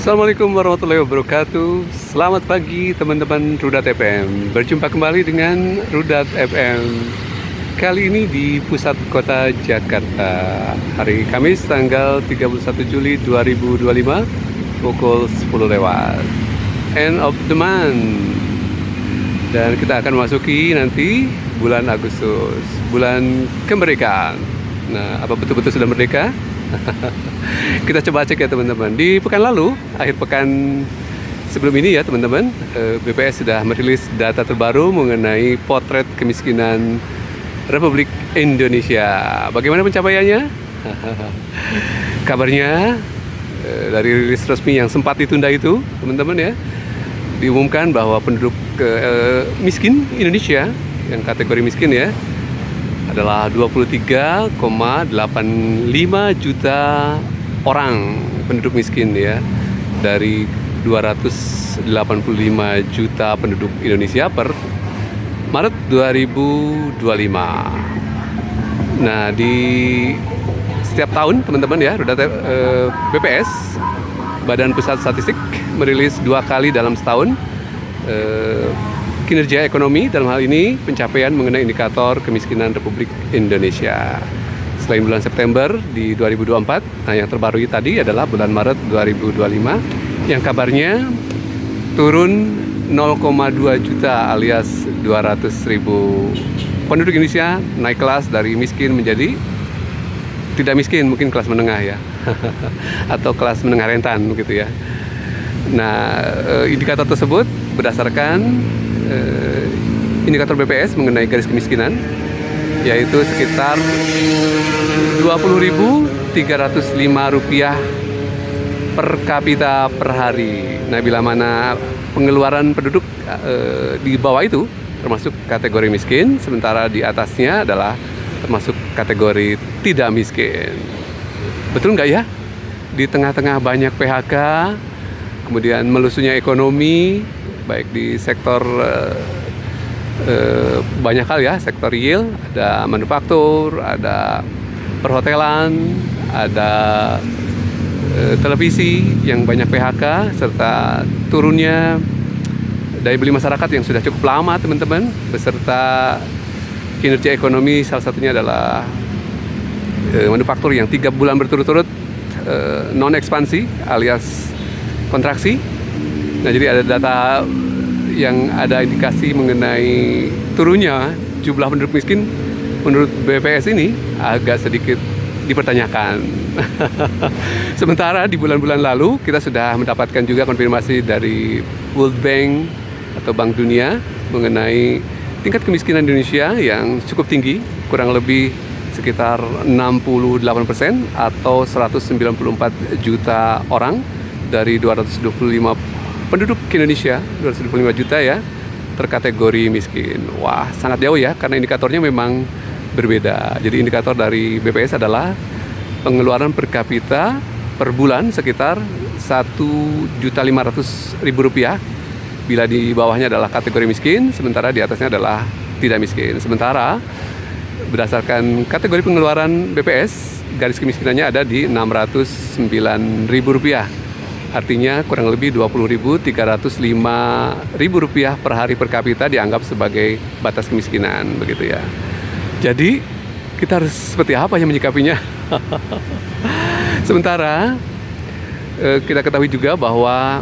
Assalamualaikum warahmatullahi wabarakatuh. Selamat pagi teman-teman Rudat FM. Berjumpa kembali dengan Rudat FM. Kali ini di pusat kota Jakarta. Hari Kamis tanggal 31 Juli 2025 pukul 10 lewat. End of the month. Dan kita akan memasuki nanti bulan Agustus, bulan kemerdekaan. Nah, apa betul-betul sudah merdeka? Kita coba cek ya teman-teman. Di pekan lalu, akhir pekan sebelum ini ya teman-teman, BPS sudah merilis data terbaru mengenai potret kemiskinan Republik Indonesia. Bagaimana pencapaiannya? Kabarnya dari rilis resmi yang sempat ditunda itu teman-teman ya, diumumkan bahwa penduduk miskin Indonesia yang kategori miskin ya adalah 23,85 juta orang penduduk miskin ya, dari 285 juta penduduk Indonesia per Maret 2025. Nah, di setiap tahun teman-teman ya, BPS Badan Pusat Statistik merilis 2 kali dalam setahun kinerja ekonomi, dalam hal ini pencapaian mengenai indikator kemiskinan Republik Indonesia. Selain bulan September di 2024, nah yang terbaru tadi adalah bulan Maret 2025 yang kabarnya turun 0,2 juta alias 200.000 penduduk Indonesia naik kelas dari miskin menjadi tidak miskin, mungkin kelas menengah ya atau kelas menengah rentan begitu ya. Nah, indikator tersebut berdasarkan indikator BPS mengenai garis kemiskinan, yaitu sekitar Rp20.305 per kapita per hari. Nah, bila mana pengeluaran penduduk di bawah itu termasuk kategori miskin, sementara di atasnya adalah termasuk kategori tidak miskin. Betul nggak ya? Di tengah-tengah banyak PHK, kemudian melusunya ekonomi, baik di sektor banyak hal ya, sektor real, ada manufaktur, ada perhotelan, ada televisi yang banyak PHK, serta turunnya daya beli masyarakat yang sudah cukup lama teman-teman, beserta kinerja ekonomi salah satunya adalah manufaktur yang 3 bulan berturut-turut non ekspansi alias kontraksi. Nah, jadi ada data yang ada indikasi mengenai turunnya jumlah penduduk miskin menurut BPS ini agak sedikit dipertanyakan. Sementara di bulan-bulan lalu kita sudah mendapatkan juga konfirmasi dari World Bank atau Bank Dunia mengenai tingkat kemiskinan Indonesia yang cukup tinggi, kurang lebih sekitar 68% atau 194 juta orang dari 225 penduduk Indonesia, 225 juta ya, terkategori miskin. Wah, sangat jauh ya, karena indikatornya memang berbeda. Jadi indikator dari BPS adalah pengeluaran per kapita per bulan sekitar Rp1.500.000 bila di bawahnya adalah kategori miskin, sementara di atasnya adalah tidak miskin. Sementara berdasarkan kategori pengeluaran BPS, garis kemiskinannya ada di Rp609.000. Artinya kurang lebih Rp20.305.000 per hari per kapita dianggap sebagai batas kemiskinan begitu ya. Jadi kita harus seperti apa yang menyikapinya? Sementara kita ketahui juga bahwa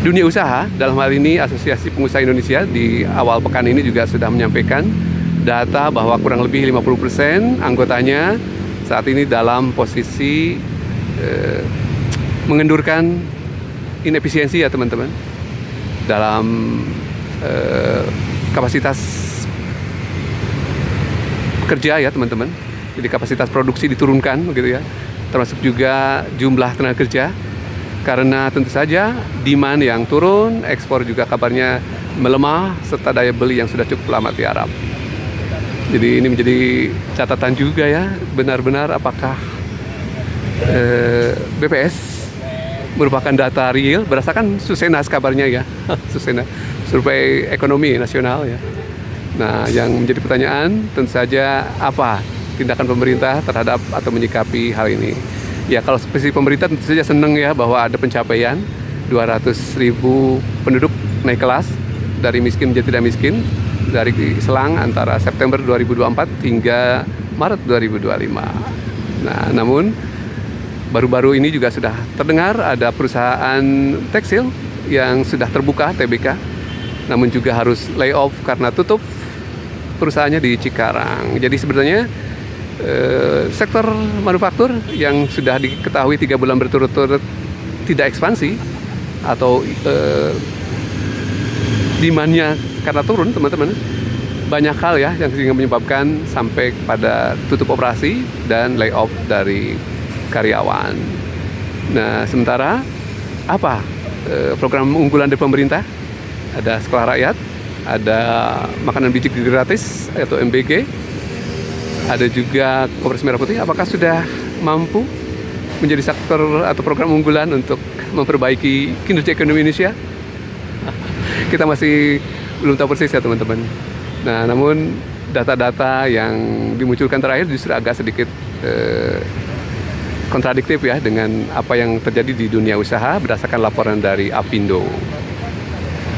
dunia usaha, dalam hal ini Asosiasi Pengusaha Indonesia, di awal pekan ini juga sudah menyampaikan data bahwa kurang lebih 50% anggotanya saat ini dalam posisi mengendurkan inefisiensi ya teman-teman, dalam kapasitas kerja ya teman-teman. Jadi kapasitas produksi diturunkan begitu ya, termasuk juga jumlah tenaga kerja, karena tentu saja demand yang turun, ekspor juga kabarnya melemah, serta daya beli yang sudah cukup lama tiarap. Jadi ini menjadi catatan juga ya, benar-benar apakah BPS merupakan data real berdasarkan Susenas kabarnya ya, Susena, Survei Ekonomi Nasional ya. Nah, yang menjadi pertanyaan tentu saja apa tindakan pemerintah terhadap atau menyikapi hal ini. Ya, kalau spesifik pemerintah tentu saja senang ya bahwa ada pencapaian 200.000 penduduk naik kelas dari miskin menjadi tidak miskin dari selang antara September 2024 hingga Maret 2025. Nah, namun baru-baru ini juga sudah terdengar ada perusahaan tekstil yang sudah terbuka TBK, namun juga harus layoff karena tutup perusahaannya di Cikarang. Jadi sebenarnya sektor manufaktur yang sudah diketahui 3 bulan berturut-turut tidak ekspansi atau demand-nya karena turun, teman-teman, banyak hal ya yang sehingga menyebabkan sampai kepada tutup operasi dan layoff dari karyawan. Nah, sementara apa program unggulan dari pemerintah? Ada sekolah rakyat, ada makanan biji gratis atau MBG, ada juga Koperasi Merah Putih. Apakah sudah mampu menjadi sektor atau program unggulan untuk memperbaiki kinerja ekonomi Indonesia? Kita masih belum tahu persis ya, teman-teman. Nah, namun data-data yang dimunculkan terakhir justru agak sedikit kontradiktif ya dengan apa yang terjadi di dunia usaha berdasarkan laporan dari Apindo.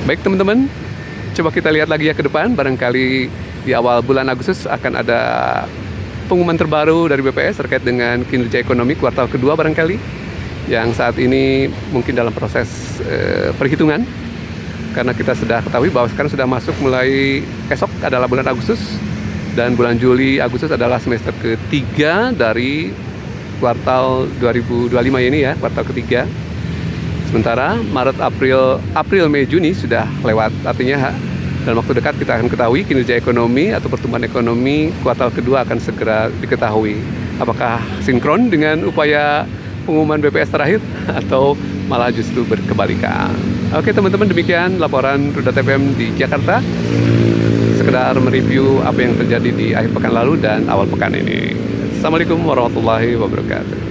Baik, teman-teman, coba kita lihat lagi ya ke depan. Barangkali di awal bulan Agustus akan ada pengumuman terbaru dari BPS terkait dengan kinerja ekonomi kuartal kedua barangkali, yang saat ini mungkin dalam proses perhitungan, karena kita sudah ketahui bahwa sekarang sudah masuk mulai esok adalah bulan Agustus, dan bulan Juli Agustus adalah semester ketiga dari kuartal 2025 ini ya, kuartal ketiga. Sementara Maret, April, Mei, Juni sudah lewat. Artinya dalam waktu dekat kita akan ketahui kinerja ekonomi atau pertumbuhan ekonomi kuartal kedua akan segera diketahui. Apakah sinkron dengan upaya pengumuman BPS terakhir atau malah justru berkebalikan. Oke, teman-teman, demikian laporan Rudat FM di Jakarta. Sekedar mereview apa yang terjadi di akhir pekan lalu dan awal pekan ini. Assalamualaikum warahmatullahi wabarakatuh.